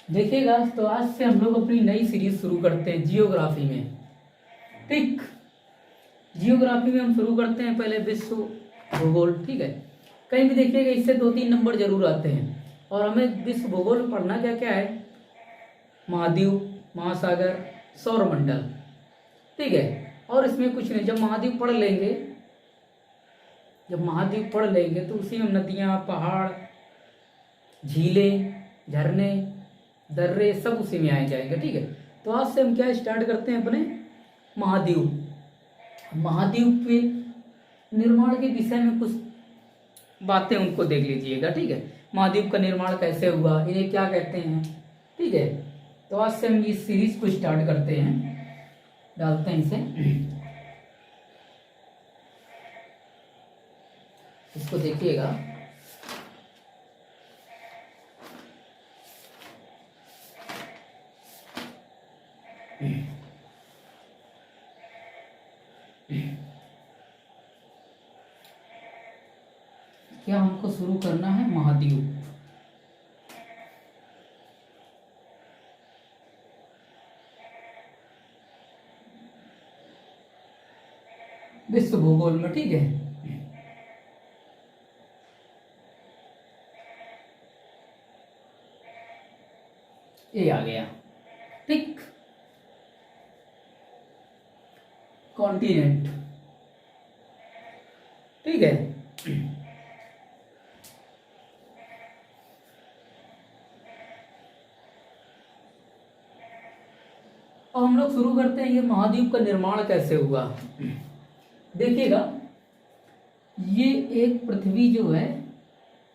देखिएगा, तो आज से हम लोग अपनी नई सीरीज शुरू करते हैं जियोग्राफी में। ठीक, जियोग्राफी में हम शुरू करते हैं पहले विश्व भूगोल। ठीक है, कहीं भी देखिएगा इससे 2-3 नंबर जरूर आते हैं। और हमें विश्व भूगोल में पढ़ना क्या क्या है? महाद्वीप, महासागर, सौरमंडल। ठीक है, और इसमें कुछ नहीं। जब महाद्वीप पढ़ लेंगे तो उसी में नदियाँ, पहाड़, झीलें, झरने, दर्रे सब उसी में आए जाएंगे। ठीक है, तो आज से हम क्या स्टार्ट करते हैं अपने महाद्वीप। महाद्वीप के निर्माण के विषय में कुछ बातें उनको देख लीजिएगा। ठीक है, महाद्वीप का निर्माण कैसे हुआ, इन्हें क्या कहते हैं। ठीक है, तो आज से हम इस सीरीज को स्टार्ट करते हैं, डालते हैं इसे। इसको देखिएगा, क्या हमको शुरू करना है महाद्वीप। विश्व भूगोल में। ठीक है, ये आ गया। ठीक, कॉन्टिनेंट। ठीक है, अब हम लोग शुरू करते हैं ये महाद्वीप का निर्माण कैसे हुआ। देखिएगा, ये एक पृथ्वी जो है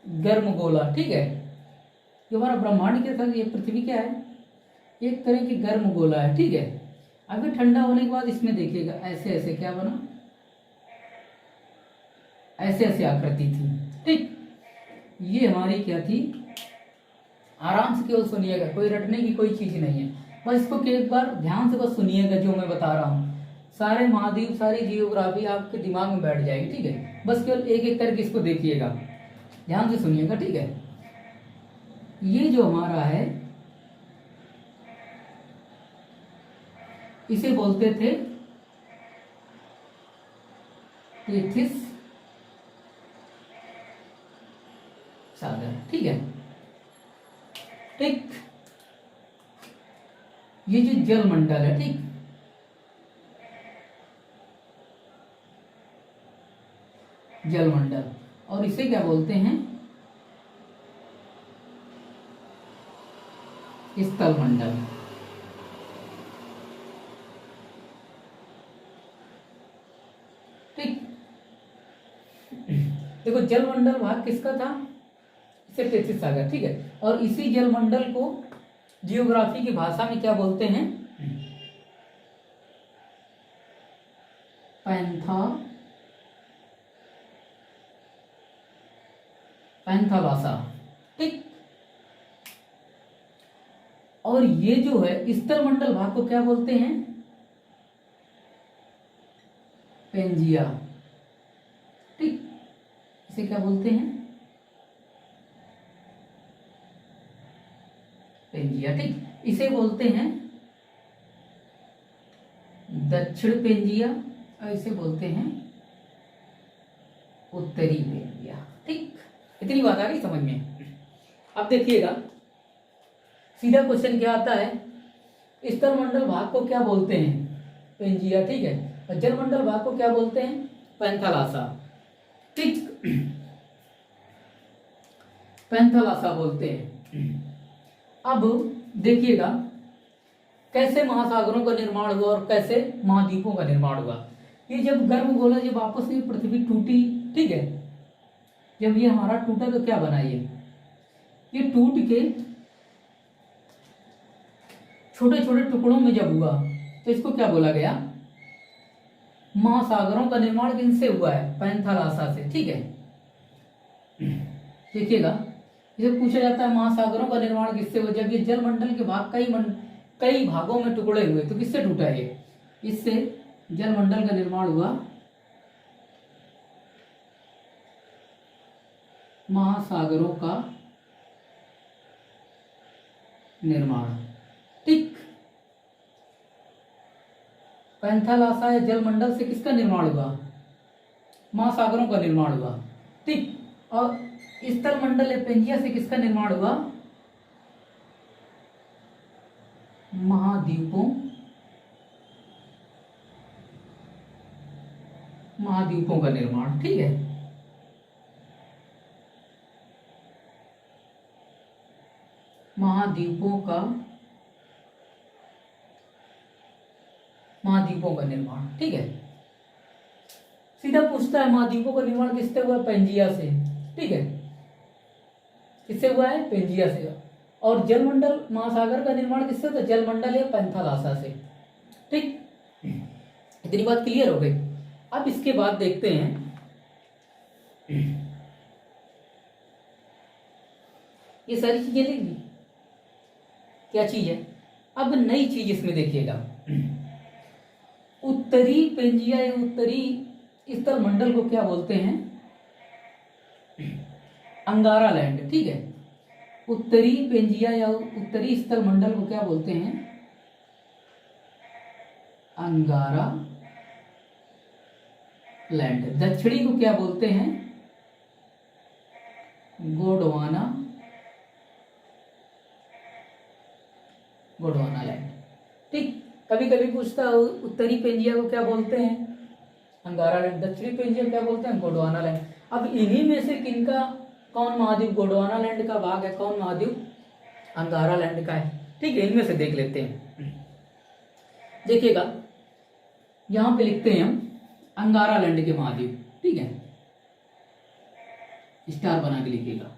गर्म गोला। ठीक है, ये हमारा ब्रह्मांड के साथ ये पृथ्वी क्या है, एक तरह की गर्म गोला है। ठीक है, अभी ठंडा होने के बाद इसमें देखिएगा ऐसे ऐसे क्या बना, ऐसे ऐसे आकृति थी। ठीक, ये हमारी क्या थी, आराम से केवल सुनिएगा, कोई रटने की कोई चीज नहीं है। बस इसको एक बार ध्यान से बस सुनिएगा जो मैं बता रहा हूँ। सारे महाद्वीप, सारी जियोग्राफी आपके दिमाग में बैठ जाएगी। ठीक है, बस केवल एक एक करके इसको देखिएगा, ध्यान से सुनिएगा। ठीक है, ये जो हमारा है इसे बोलते थे टेथिस सागर। ठीक है, ठीक, ये जो जलमंडल है, ठीक, जलमंडल, और इसे क्या बोलते हैं, स्थलमंडल। ठीक, देखो जलमंडल भाग किसका था, इसे टेथिस सागर। ठीक है, और इसी जलमंडल को जियोग्राफी की भाषा में क्या बोलते हैं, पैंथालासा। ठीक, और ये जो है स्थलमंडल भाग को क्या बोलते हैं, पेंजिया। ठीक, इसे क्या बोलते हैं, पेंजिया। ठीक, इसे बोलते हैं दक्षिण पेंजिया, और इसे बोलते हैं उत्तरी पेंजिया। ठीक, इतनी बात आ गई समझ में। अब देखिएगा, सीधा क्वेश्चन क्या आता है, स्थलमंडल भाग को क्या बोलते हैं, पेंजिया। ठीक है, और जलमंडल भाग को क्या बोलते हैं, पैंथालासा। ठीक, पैंथालासा बोलते हैं। अब देखिएगा कैसे महासागरों का निर्माण हुआ और कैसे महाद्वीपों का निर्माण हुआ। ये जब गर्म गोला, जब आपस में पृथ्वी टूटी, ठीक है, जब ये हमारा टूटा तो क्या बना, ये टूट के छोटे छोटे टुकड़ों में जब हुआ तो इसको क्या बोला गया, महासागरों का निर्माण किनसे हुआ है, पैंथालासा से। ठीक है, देखिएगा, इसे पूछा जाता है महासागरों का निर्माण किससे हुआ, जब ये जलमंडल के भाग कई भागों में टुकड़े हुए तो किससे टूटा ये, इससे जलमंडल का निर्माण हुआ महासागरों का निर्माण। ठीक, पैंथालासा या जलमंडल से किसका निर्माण हुआ? महासागरों का निर्माण हुआ। ठीक, और स्थल मंडल या पेंजिया से किसका निर्माण हुआ? महाद्वीपों महाद्वीपों का निर्माण। ठीक है, महाद्वीपों का निर्माण। ठीक है, सीधा पूछता है महाद्वीपों का निर्माण किससे हुआ? पेंजिया से। ठीक है, किससे हुआ है? पेंजिया से। और जलमंडल महासागर का निर्माण किससे होता है? जलमंडल या पैंथालासा से। ठीक, इतनी बात क्लियर हो गई। अब इसके बाद देखते हैं, ये सारी चीजें लिखी, क्या चीज है? अब नई चीज इसमें देखिएगा, उत्तरी पेंजिया या उत्तरी स्थल मंडल को क्या बोलते हैं? अंगारा लैंड। ठीक है, उत्तरी पेंजिया या उत्तरी स्थल मंडल को क्या बोलते हैं? अंगारा लैंड। दक्षिणी को क्या बोलते हैं? गोंडवाना लैंड। ठीक, कभी कभी पूछता है उत्तरी पेंजिया को क्या बोलते हैं? अंगारा लैंड। दक्षिणी पेंजिया क्या बोलते हैं? गोंडवाना लैंड। अब इन्हीं में से किनका, कौन महाद्वीप गोंडवाना लैंड का भाग है, कौन महाद्वीप अंगारा लैंड का है? ठीक है, इनमें से देख लेते हैं। देखिएगा, यहां पे लिखते हैं हम अंगारा लैंड के महाद्वीप। ठीक है, स्टार बना के लिखिएगा।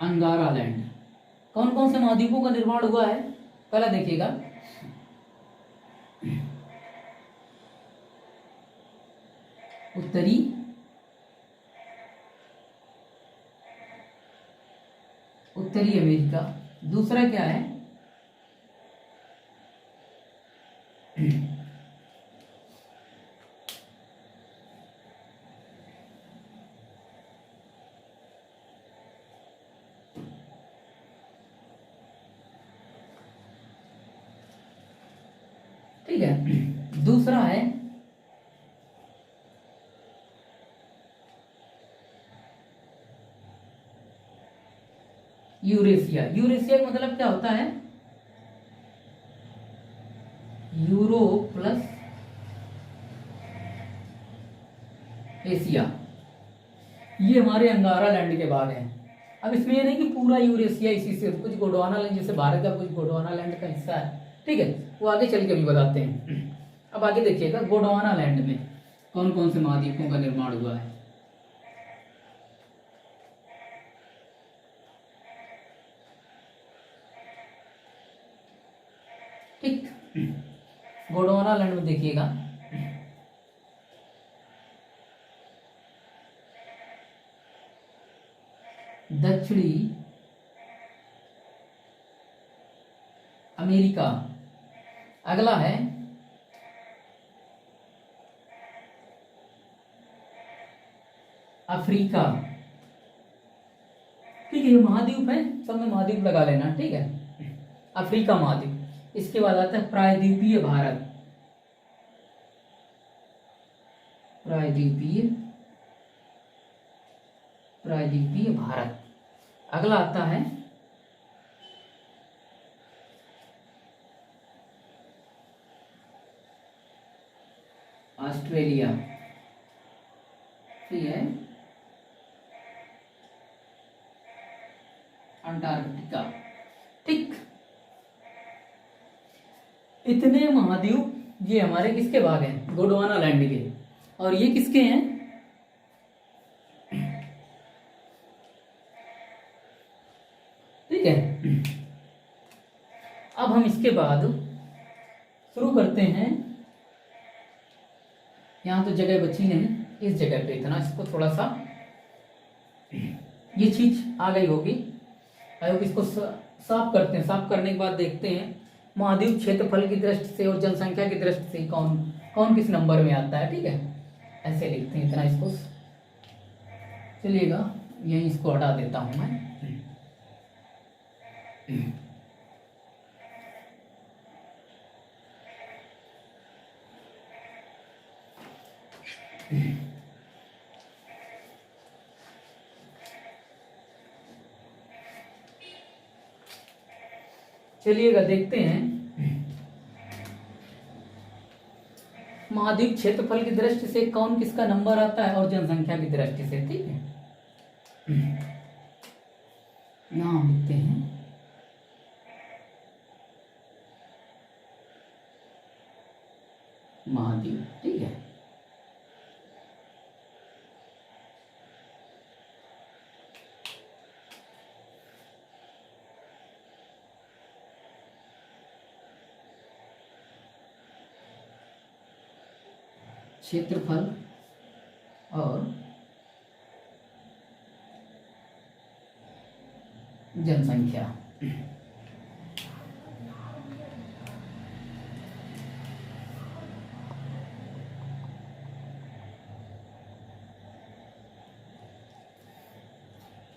अंगारा लैंड। कौन कौन से महाद्वीपों का निर्माण हुआ है? पहला देखिएगा, उत्तरी अमेरिका। दूसरा क्या है? ठीक है, दूसरा है यूरेशिया। यूरेशिया का मतलब क्या होता है? Europe plus Asia. ये हमारे अंगारा लैंड के भाग हैं। अब इसमें ये नहीं कि पूरा यूरेशिया इसी से, कुछ गोंडवाना लैंड जैसे भारत का कुछ गोंडवाना लैंड का हिस्सा है। ठीक है, वो आगे चल के भी बताते हैं। अब आगे देखिएगा, गोंडवाना लैंड में कौन कौन से महाद्वीपों का निर्माण हुआ है? ठीक, गोंडवाना लैंड में देखिएगा, दक्षिणी अमेरिका। अगला है अफ्रीका। ठीक है, ये महाद्वीप है, सब में महाद्वीप लगा लेना। ठीक है, अफ्रीका महाद्वीप। इसके बाद आता है प्रायद्वीपीय भारत। प्रायद्वीपीय भारत। अगला आता है ऑस्ट्रेलिया। ठीक है, अंटार्कटिका। ठीक, इतने महाद्वीप ये हमारे किसके भाग हैं? गोंडवाना लैंड के। और ये किसके हैं? ठीक है, अब हम इसके बाद शुरू करते हैं। यहां तो जगह बची नहीं, इस जगह पे इतना, इसको थोड़ा सा, ये चीज आ गई होगी। आई होप इसको साफ करते हैं। साफ करने के बाद देखते हैं महाद्वीप क्षेत्रफल की दृष्टि से और जनसंख्या की दृष्टि से कौन कौन किस नंबर में आता है। ठीक है, ऐसे लिखते हैं, इतना इसको चलिएगा यहीं इसको हटा देता हूं मैं। चलिएगा देखते हैं महाद्वीप क्षेत्रफल की दृष्टि से कौन किसका नंबर आता है और जनसंख्या की दृष्टि से। ठीक है, नाम लिखते हैं महाद्वीप। ठीक है, क्षेत्रफल और जनसंख्या।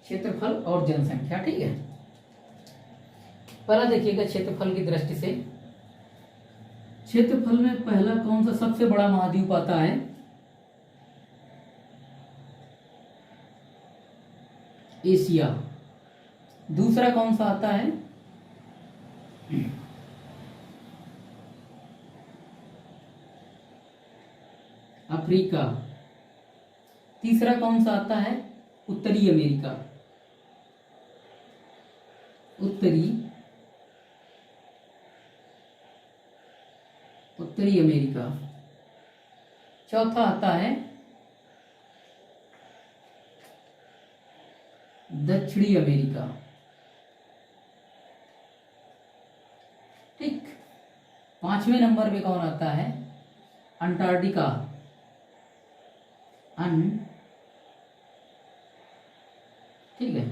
क्षेत्रफल और जनसंख्या। ठीक है, पहला देखिएगा क्षेत्रफल की दृष्टि से। क्षेत्रफल में पहला कौन सा सबसे बड़ा महाद्वीप आता है? एशिया। दूसरा कौन सा आता है? अफ्रीका। तीसरा कौन सा आता है? उत्तरी अमेरिका। उत्तरी अमेरिका। चौथा आता है दक्षिणी अमेरिका। ठीक, पांचवें नंबर पे कौन आता है? अंटार्कटिका। ठीक है,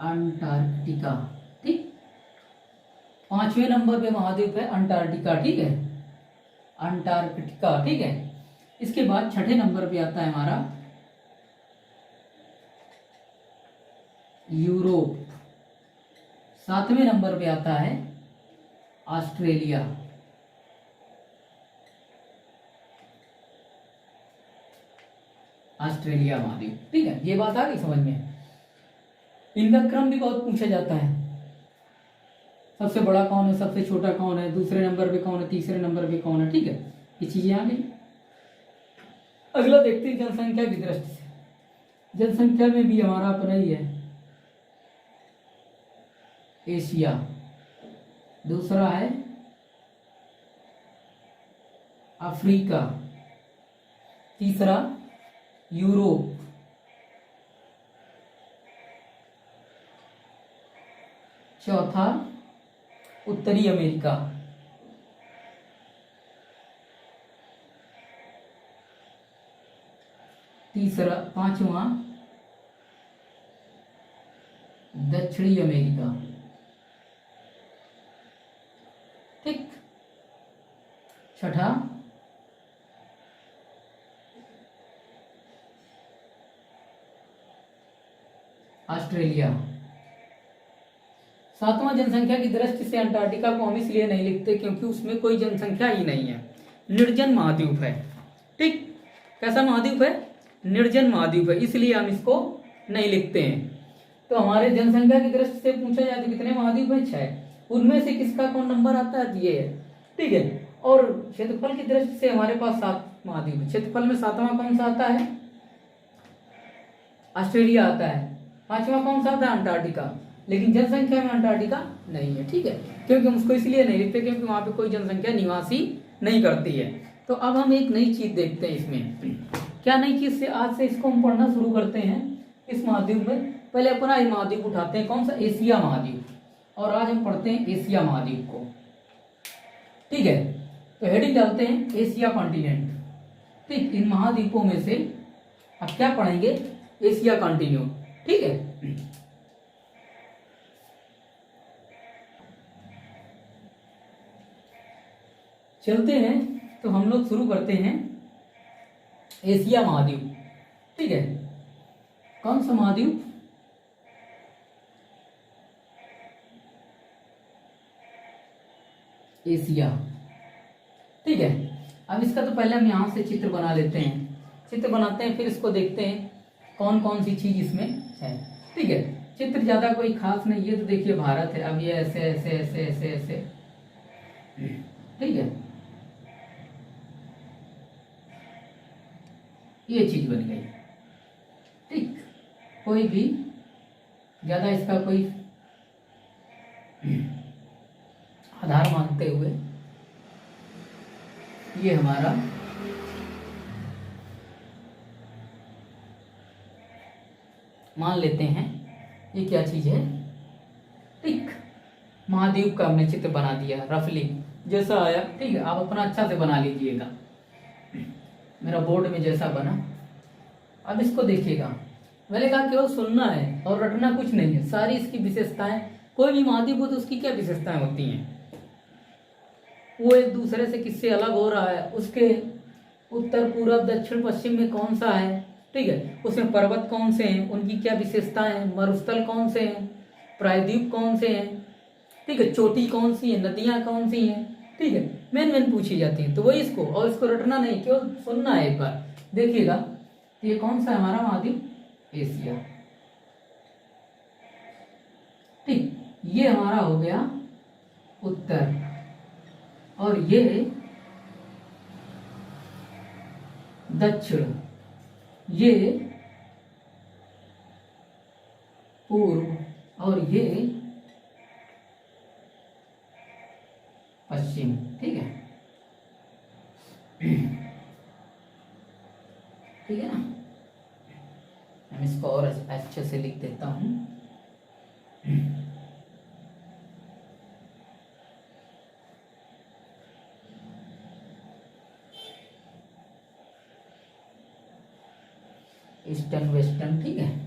अंटार्कटिका। ठीक, पांचवें नंबर पे महाद्वीप है अंटार्कटिका। ठीक है, अंटार्कटिका। ठीक है, इसके बाद छठे नंबर पे आता है हमारा यूरोप। सातवें नंबर पे आता है ऑस्ट्रेलिया। ऑस्ट्रेलिया महाद्वीप। ठीक है, ये बात आ गई समझ में। इनका क्रम भी बहुत पूछा जाता है, सबसे बड़ा कौन है, सबसे छोटा कौन है, दूसरे नंबर पे कौन है, तीसरे नंबर पे कौन है। ठीक है, ये चीजें आ गई। अगला देखते हैं जनसंख्या की दृष्टि से। जनसंख्या में भी हमारा अपना ही है एशिया। दूसरा है अफ्रीका। तीसरा यूरोप। चौथा उत्तरी अमेरिका। तीसरा, पांचवा दक्षिणी अमेरिका। ठीक, छठा ऑस्ट्रेलिया। सातवां जनसंख्या की दृष्टि से अंटार्कटिका को हम इसलिए नहीं लिखते क्योंकि उसमें कोई जनसंख्या ही नहीं है, निर्जन महाद्वीप है। ठीक, कैसा महाद्वीप है? निर्जन महाद्वीप है, इसलिए हम इसको नहीं लिखते हैं। तो हमारे जनसंख्या की दृष्टि से पूछा जाए तो कितने महाद्वीप है? 6। उनमें से किसका कौन नंबर आता है? ये है। ठीक है, और क्षेत्रफल की दृष्टि से हमारे पास 7 महाद्वीप है। क्षेत्रफल में 7वां कौन सा आता है? ऑस्ट्रेलिया आता है। 5वां कौन सा आता है? अंटार्कटिका। लेकिन जनसंख्या में अंटार्कटिका नहीं है। ठीक है, क्योंकि हम उसको इसलिए नहीं लिखते क्योंकि वहां पे कोई जनसंख्या निवासी नहीं करती है। तो अब हम एक नई चीज देखते हैं इसमें। क्या नई चीज? से आज से इसको हम पढ़ना शुरू करते हैं इस महाद्वीप में। पहले अपना ये महाद्वीप उठाते हैं, कौन सा? एशिया महाद्वीप। और आज हम पढ़ते हैं एशिया महाद्वीप को। ठीक है, तो हेडिंग डालते हैं एशिया कॉन्टिनेंट। ठीक, इन महाद्वीपों में से अब क्या पढ़ेंगे? Asia continue. ठीक है, चलते हैं। तो हम लोग शुरू करते हैं एशिया महाद्वीप, ठीक है। कौन सा महाद्वीप? एशिया, ठीक है। अब इसका तो पहले हम यहां से चित्र बना लेते हैं, चित्र बनाते हैं, फिर इसको देखते हैं कौन कौन सी चीज इसमें है, ठीक है। चित्र ज्यादा कोई खास नहीं है, तो देखिए भारत है, अब ये ऐसे ऐसे ऐसे ऐसे ऐसे, ठीक है, ये चीज बन गई, ठीक। कोई भी ज्यादा इसका कोई आधार मानते हुए ये हमारा मान लेते हैं ये क्या चीज है, ठीक। महाद्वीप का हमने चित्र बना दिया रफली जैसा आया, ठीक है। आप अपना अच्छा से बना लीजिएगा, मेरा बोर्ड में जैसा बना। अब इसको देखिएगा, मैंने कहा केवल सुनना है और रटना कुछ नहीं है, सारी इसकी विशेषताएं, कोई भी महाद्वीप हो तो उसकी क्या विशेषताएं होती हैं, वो एक दूसरे से किससे अलग हो रहा है, उसके उत्तर पूर्व दक्षिण पश्चिम में कौन सा है, ठीक है, उसमें पर्वत कौन से हैं, उनकी क्या विशेषताएं हैं, मरुस्थल कौन से हैं, प्रायद्वीप कौन से हैं, ठीक है, चोटी कौन सी है, नदियां कौन सी हैं, ठीक है, मेन पूछी जाती है। तो वही इसको, और इसको रटना नहीं, केवल सुनना है एक बार। देखिएगा ये कौन सा है हमारा महाद्वीप, एशिया, ठीक। ये हमारा हो गया उत्तर, और ये दक्षिण, ये पूर्व, और ये पश्चिम, ठीक है, ठीक है ना। हम इसको और अच्छे से लिख देता हूं। ईस्टर्न वेस्टर्न, ठीक है।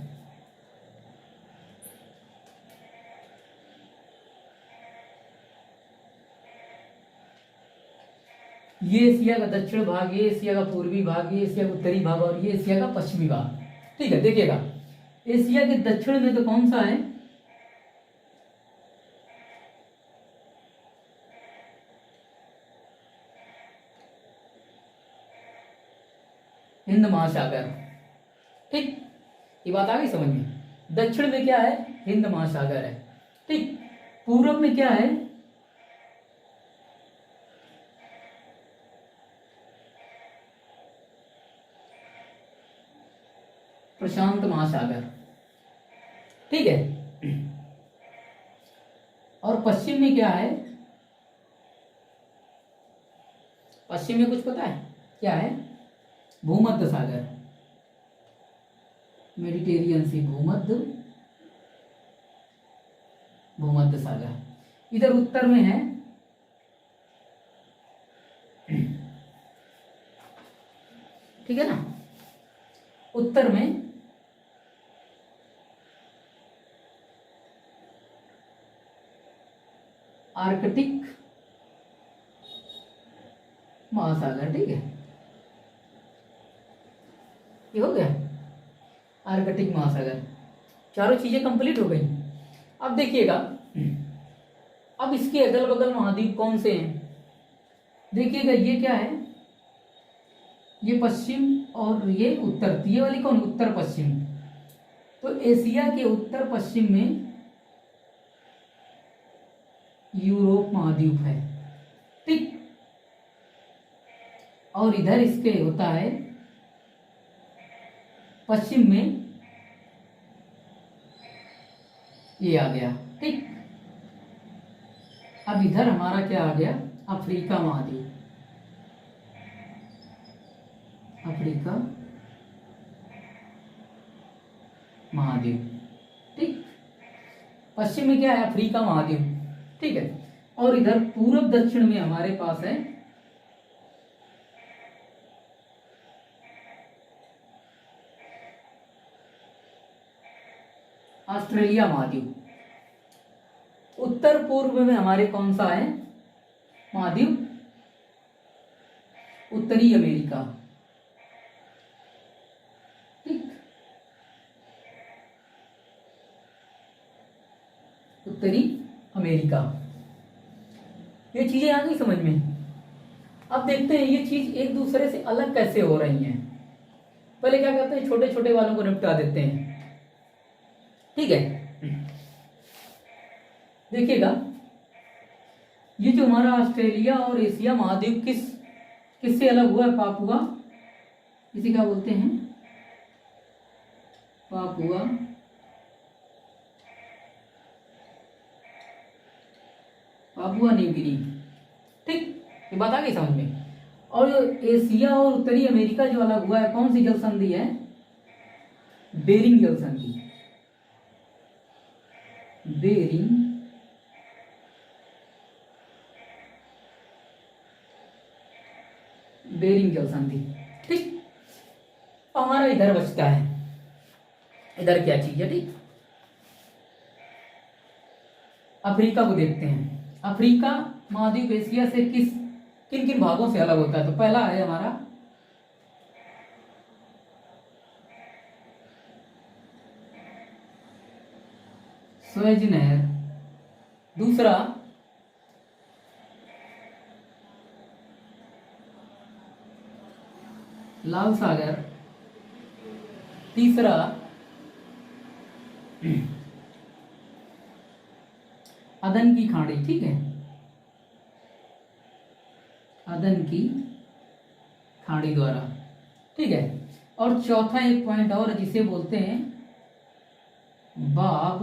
ये एशिया का दक्षिण भाग, ये एशिया का पूर्वी भाग, ये एशिया का उत्तरी भाग, और ये एशिया का पश्चिमी भाग, ठीक है। देखिएगा एशिया के दक्षिण में तो कौन सा है, हिंद महासागर, ठीक। ये बात आ गई समझ में। दक्षिण में क्या है, हिंद महासागर है, ठीक। पूर्व में क्या है, प्रशांत महासागर, ठीक है। और पश्चिम में क्या है, पश्चिम में कुछ पता है क्या है, भूमध्य सागर, मेडिटेरियन सी, भूमध्य सागर। इधर उत्तर में है, ठीक है ना, उत्तर में आर्कटिक महासागर, ठीक है। ये हो गया आर्कटिक महासागर, चारों चीजें कंप्लीट हो गई। अब देखिएगा, अब इसके अगल बगल महाद्वीप कौन से हैं, देखिएगा ये क्या है, ये पश्चिम और ये उत्तर, ये वाली कौन, उत्तर पश्चिम। तो एशिया के उत्तर पश्चिम में यूरोप महाद्वीप है, ठीक। और इधर इसके होता है पश्चिम में, ये आ गया, ठीक। अब इधर हमारा क्या आ गया, अफ्रीका महाद्वीप, अफ्रीका महाद्वीप, ठीक। पश्चिम में क्या है, अफ्रीका महाद्वीप, ठीक है। और इधर पूर्व दक्षिण में हमारे पास है ऑस्ट्रेलिया महाद्वीप। उत्तर पूर्व में हमारे कौन सा है महाद्वीप, उत्तरी अमेरिका, उत्तरी अमेरिका। ये चीजें आ गई समझ में। अब देखते हैं ये चीज एक दूसरे से अलग कैसे हो रही हैं। पहले क्या करते हैं, छोटे छोटे वालों को निपटा देते हैं, ठीक है। देखिएगा, ये जो हमारा ऑस्ट्रेलिया और एशिया महाद्वीप किससे अलग हुआ है? पापुआ, इसे क्या बोलते हैं? पापुआ पापुआ न्यू गिनी, ठीक। ये बात आ गई समझ में। और जो एशिया और उत्तरी अमेरिका जो अलग हुआ है, कौन सी जल संधि है? बेरिंग जल संधि। बेरिंग जल संधि, ठीक। हमारा इधर बचता है, इधर क्या चीज है, ठीक। अफ्रीका को देखते हैं। अफ्रीका महाद्वीप एशिया से किन किन भागों से अलग होता है? तो पहला है हमारा स्वेज नहर, दूसरा लाल सागर, तीसरा अदन की खाड़ी, ठीक है, अदन की खाड़ी द्वारा, ठीक है। और चौथा एक पॉइंट और जिसे बोलते हैं बाब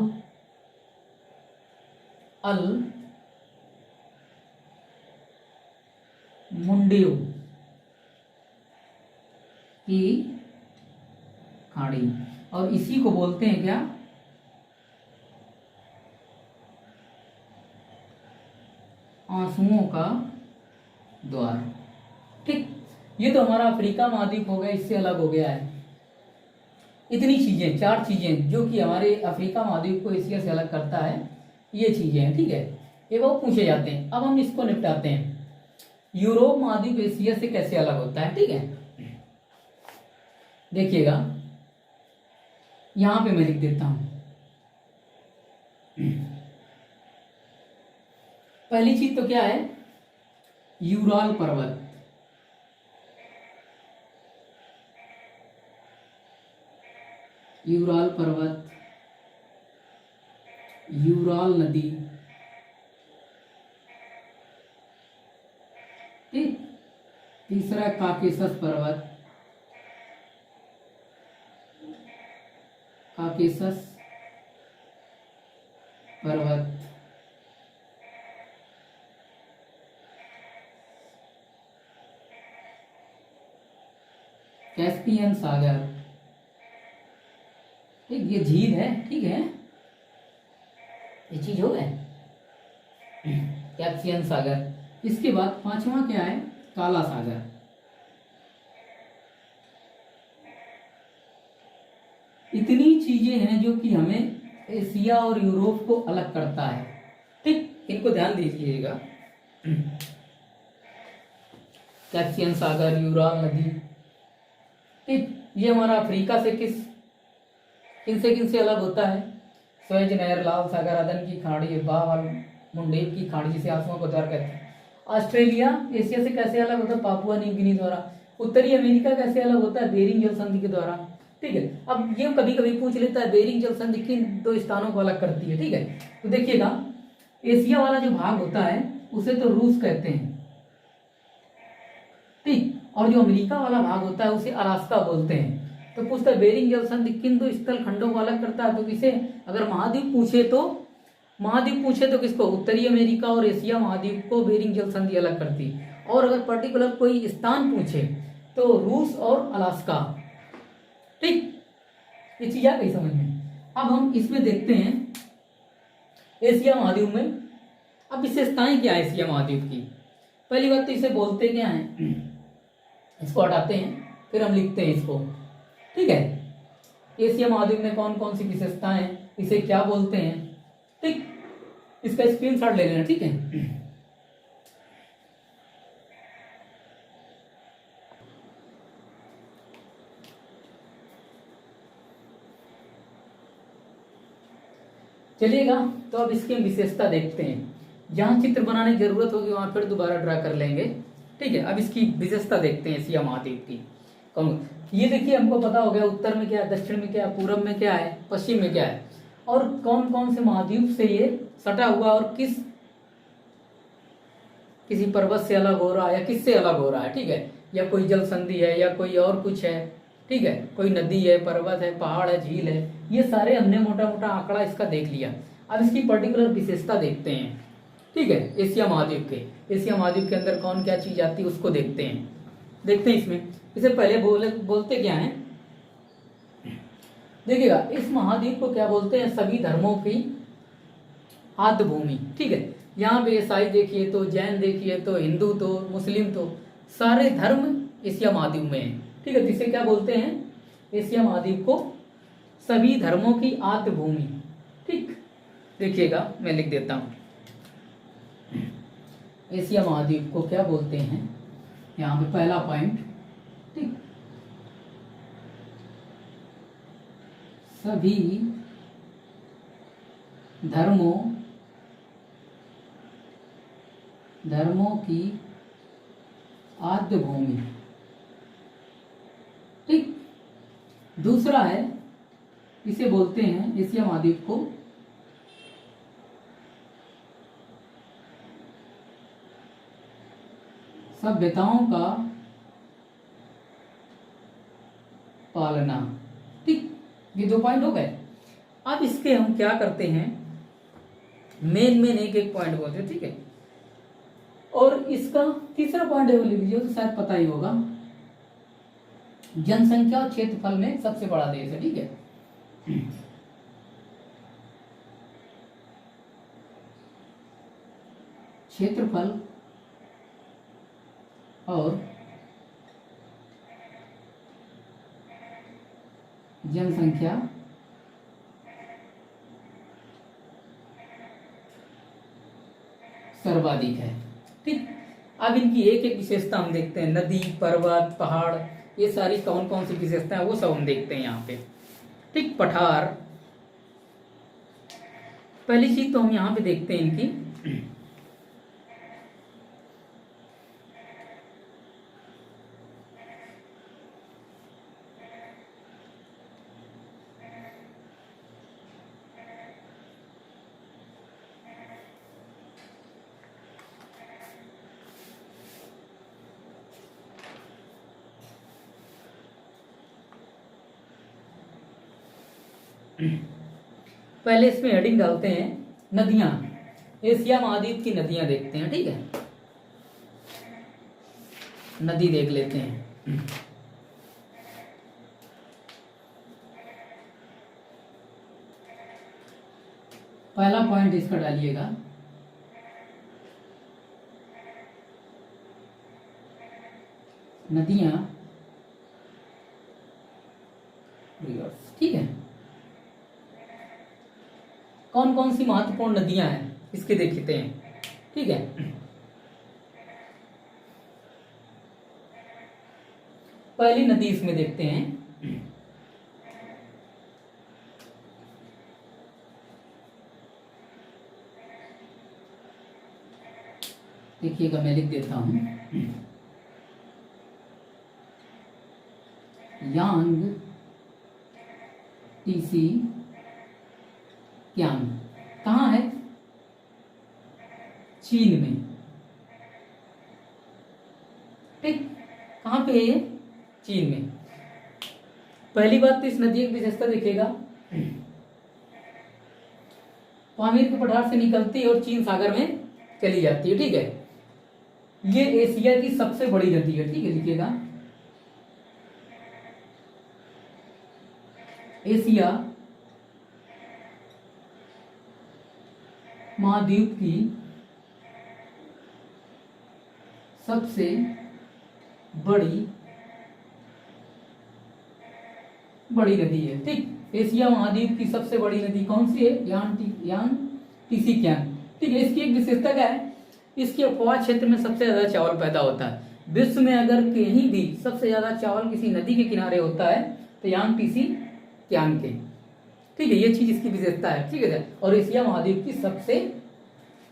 अल मुंडियो की खाड़ी, और इसी को बोलते हैं क्या? आंसुओं का द्वार, ठीक। ये तो हमारा अफ्रीका महाद्वीप हो गया, इससे अलग हो गया है। इतनी चीजें, 4 चीजें जो कि हमारे अफ्रीका महाद्वीप को एशिया से अलग करता है, ये चीजें हैं, ठीक है। ये वो पूछे जाते हैं। अब हम इसको निपटाते हैं, यूरोप महाद्वीप एशिया से कैसे अलग होता है, ठीक है। देखिएगा, यहां पे मैं लिख देता हूं। पहली चीज तो क्या है? यूराल पर्वत, यूराल पर्वत, यूराल नदी, ठीक। तीसरा काकेशस पर्वत, काकेशस पर्वत, कैस्पियन सागर, ठीक। ये झील है, ठीक है, ये चीज हो गए, कैस्पियन सागर। इसके बाद 5वां क्या है? काला सागर। इतनी चीजें हैं जो कि हमें एशिया और यूरोप को अलग करता है, ठीक। इनको ध्यान दीजिएगा। कैस्पियन सागर, यूराल नदी, ठीक। ये हमारा अफ्रीका से किनसे अलग होता है? स्वेज नहर, लाल सागर, अदन की खाड़ी, बाब अल मुंडेब की खाड़ी, जिसे आंसुओं का द्वार कहते हैं। ऑस्ट्रेलिया एशिया से कैसे अलग होता है? पापुआ न्यू गिनी द्वारा। उत्तरी अमेरिका कैसे अलग होता है? बेरिंग जल संधि के द्वारा, ठीक है। अब ये कभी कभी पूछ लेता है बेरिंग जल संधि किन 2 स्थानों को अलग करती है, ठीक है। तो देखिएगा, एशिया वाला जो भाग होता है उसे तो रूस कहते हैं, ठीक। और जो अमेरिका वाला भाग होता है उसे अलास्का बोलते हैं। तो पूछता है बेरिंग जल संधि किन 2 स्थल खंडों को अलग करता है? तो किसे, अगर महाद्वीप पूछे तो किसको? उत्तरी अमेरिका और एशिया महाद्वीप को बेरिंग जल संधि अलग करती। और अगर पर्टिकुलर कोई स्थान पूछे तो रूस और अलास्का, ठीक। ये चीज आ गई समझ में। अब हम इसमें देखते हैं एशिया महाद्वीप में। अब विशेषताएं क्या है एशिया महाद्वीप की? पहली बात तो इसे बोलते क्या है, इसको हटाते हैं, फिर हम लिखते हैं इसको, ठीक है। एशिया महाद्वीप में कौन कौन सी विशेषताएं हैं, इसे क्या बोलते हैं, ठीक। इसका स्क्रीनशॉट ले लेना, ठीक है। चलिएगा, तो अब इसकी हम विशेषता देखते हैं। जहाँ चित्र बनाने की जरूरत होगी वहां फिर दोबारा ड्रा कर लेंगे, ठीक है। अब इसकी विशेषता देखते हैं एशिया महाद्वीप की। कौन, ये देखिए हमको पता हो गया उत्तर में क्या है, दक्षिण में क्या है, पूरब में क्या है, पश्चिम में क्या है, और कौन कौन से महाद्वीप से ये सटा हुआ और किसी पर्वत से अलग हो रहा है या किससे अलग हो रहा है, ठीक है, या कोई जल संधि है या कोई और कुछ है, ठीक है, कोई नदी है, पर्वत है, पहाड़ है, झील है, ये सारे हमने मोटा मोटा आंकड़ा इसका देख लिया। अब इसकी पर्टिकुलर विशेषता देखते हैं, ठीक है। एशिया महाद्वीप के अंदर कौन क्या चीज आती है उसको देखते हैं इसमें। इसे पहले बोलते क्या है, देखिएगा, इस महाद्वीप को क्या बोलते हैं, सभी धर्मों की आद्य भूमि, ठीक है। यहाँ पे ईसाई देखिए तो, जैन देखिए तो, हिंदू तो, मुस्लिम तो, सारे धर्म एशिया महाद्वीप में है, ठीक है। तो इसे क्या बोलते हैं, एशिया महाद्वीप को सभी धर्मों की आद्य भूमि, ठीक। देखिएगा मैं लिख देता हूं, एशिया महाद्वीप को क्या बोलते हैं, यहाँ पे पहला पॉइंट, ठीक, सभी धर्मों की आद्य भूमि, ठीक। दूसरा है, इसे बोलते हैं एशिया महाद्वीप को सभ्यताओं का पालना, ठीक। ये 2 पॉइंट हो गए। अब इसके हम क्या करते हैं, मेन एक एक पॉइंट बोलते हैं, ठीक है। और इसका तीसरा पॉइंट है वो लिख लीजिए, तो शायद पता ही होगा, जनसंख्या और क्षेत्रफल में सबसे बड़ा देश है, ठीक है। क्षेत्रफल और जनसंख्या सर्वाधिक है, ठीक। अब इनकी एक एक विशेषता हम देखते हैं, नदी, पर्वत, पहाड़, ये सारी कौन कौन सी विशेषता है वो सब हम देखते हैं यहाँ पे, ठीक। पठार, पहली चीज तो हम यहाँ पे देखते हैं इनकी, पहले इसमें हेडिंग डालते हैं नदियां, एशिया महाद्वीप की नदियां देखते हैं, ठीक है। नदी देख लेते हैं, पहला पॉइंट इसका डालिएगा, नदियां, ठीक है। कौन कौन सी महत्वपूर्ण नदियां हैं इसके देखते हैं, ठीक है। पहली नदी इसमें देखते हैं, देखिएगा मैं लिख देता हूं, यांग टीसी क्यांग, कहाँ है, चीन में, ठीक। कहाँ पे है ये, चीन में। पहली बात तो इस नदी की विशेषता देखिएगा, पामीर के पठार से निकलती है और चीन सागर में चली जाती है, ठीक है। ये एशिया की सबसे बड़ी नदी है, ठीक है, लिखिएगा, एशिया महाद्वीप की सबसे बड़ी नदी है, ठीक। एशिया महाद्वीप की सबसे बड़ी नदी कौन सी है, यांग टीसी क्यांग, ठीक है। इसकी एक विशेषता क्या है, इसके उपवास क्षेत्र में सबसे ज्यादा चावल पैदा होता है। विश्व में अगर कहीं भी सबसे ज्यादा चावल किसी नदी के किनारे होता है तो यांग टीसी क्यांग के, ठीक है, ये चीज इसकी विशेषता है। ठीक है, और एशिया महाद्वीप की सबसे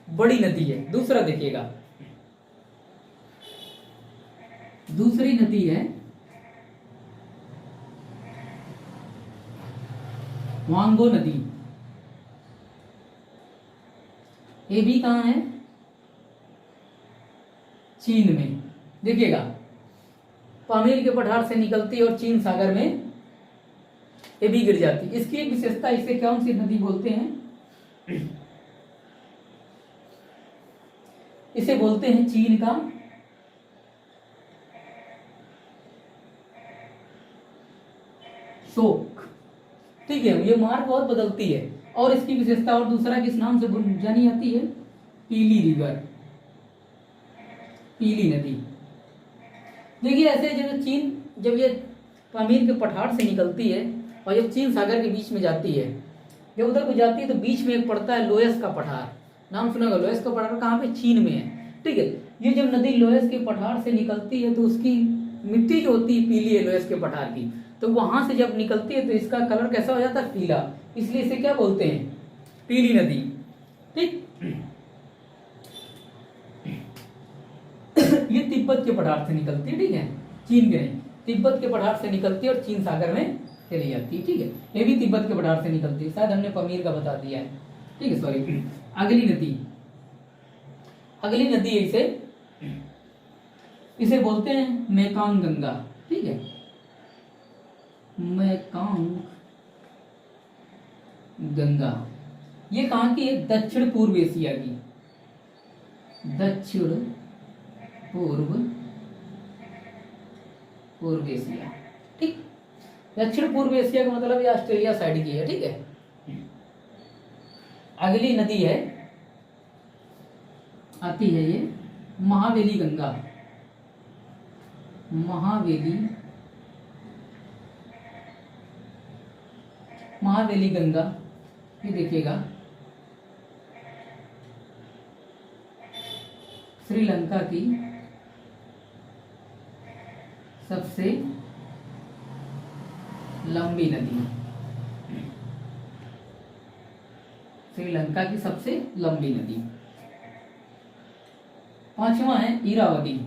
बड़ी नदी है। दूसरा देखिएगा, दूसरी नदी है वांगो नदी। ये भी कहाँ है? चीन में। देखिएगा, पामीर के पठार से निकलती है और चीन सागर में ये भी गिर जाती है। इसकी एक विशेषता, इसे कौन सी नदी बोलते हैं? इसे बोलते हैं चीन का शोक। ठीक है, ये मार्ग बहुत बदलती है। और इसकी विशेषता और दूसरा किस नाम से जानी जाती है? पीली रिवर, पीली नदी। देखिए, ऐसे जब ये पामीर के पठार से निकलती है और जब चीन सागर के बीच में जाती है, जब उधर को जाती है तो बीच में एक पड़ता है लोयस का पठार। नाम सुना होगा, लोयस का पठार कहाँ पे? चीन में है। ठीक है, ये जब नदी लोयस के पठार से निकलती है तो उसकी मिट्टी जो होती है पीली है लोयस के पठार की, तो वहां से जब निकलती है तो इसका कलर कैसा हो जाता है? पीला। इसलिए इसे क्या बोलते हैं? पीली नदी। ठीक ये तिब्बत के पठार से निकलती है। ठीक है, चीन के नहीं, तिब्बत के पठार से निकलती है और चीन सागर में चली जाती है। ठीक है, ये भी तिब्बत के पठार से निकलती है। शायद हमने पामीर का बता दिया है। ठीक है, सॉरी। अगली नदी है, इसे बोलते हैं मेकांग गंगा। ठीक है, मेकांग गंगा। ये कहाँ की है? दक्षिण पूर्व एशिया की। दक्षिण पूर्व एशिया। ठीक, दक्षिण पूर्व एशिया का मतलब ये ऑस्ट्रेलिया साइड की है। ठीक है, अगली नदी है, आती है ये महावेली गंगा। महावेली गंगा, ये देखिएगा, श्रीलंका की सबसे लंबी नदी। श्रीलंका की सबसे लंबी नदी। पांचवा है इरावदी।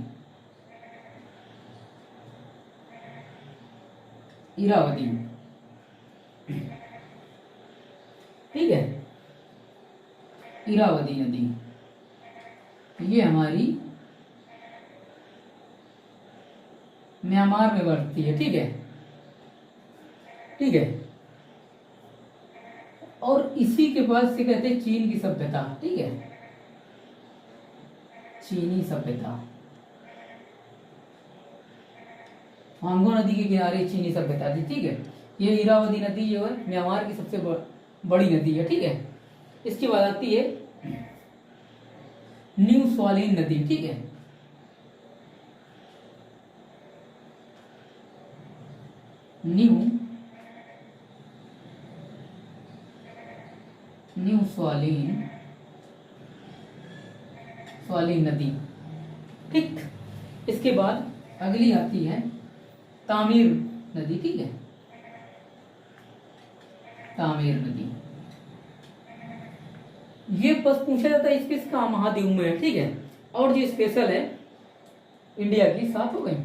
ठीक है, इरावदी नदी ये हमारी म्यांमार में बढ़ती है। ठीक है, और इसी के पास से कहते हैं चीन की सभ्यता। ठीक है, चीनी सभ्यता। वांगो नदी के किनारे चीनी सभ्यता थी। ठीक है, ये इरावदी नदी जो है म्यांमार की सबसे बड़ी नदी है। ठीक है, इसके बाद आती है न्यू स्वालिन नदी। ठीक है, न्यू स्वालिन नदी। ठीक, इसके बाद अगली आती है तामीर नदी। ठीक है, तामीर नदी। ये बस पूछा जाता है इसके कहाँ महाद्वीप में है। ठीक है, और जो स्पेशल है इंडिया की, 7 हो गए,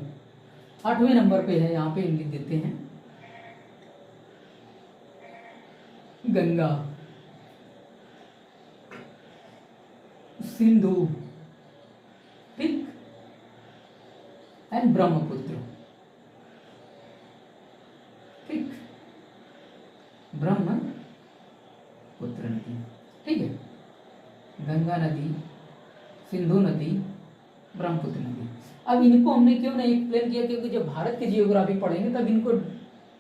8वें नंबर पे है, यहाँ पे लिख देते हैं गंगा, सिंधु, ठीक, एंड ब्रह्मपुत्र। ठीक, ब्रह्मपुत्र नदी। ठीक है, गंगा नदी, सिंधु नदी, ब्रह्मपुत्र नदी। अब इनको हमने क्यों नहीं एक्सप्लेन किया? क्योंकि जब भारत की जियोग्राफी पढ़ेंगे तब इनको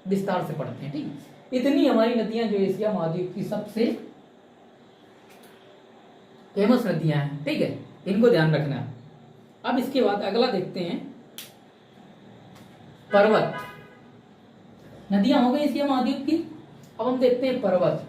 विस्तार से पढ़ते हैं। ठीक, इतनी हमारी नदियां जो एशिया महाद्वीप की सबसे फेमस नदियां हैं। ठीक है, इनको ध्यान रखना। अब इसके बाद अगला देखते हैं पर्वत। नदियां हो गई एशिया महाद्वीप की, अब हम देखते हैं पर्वत।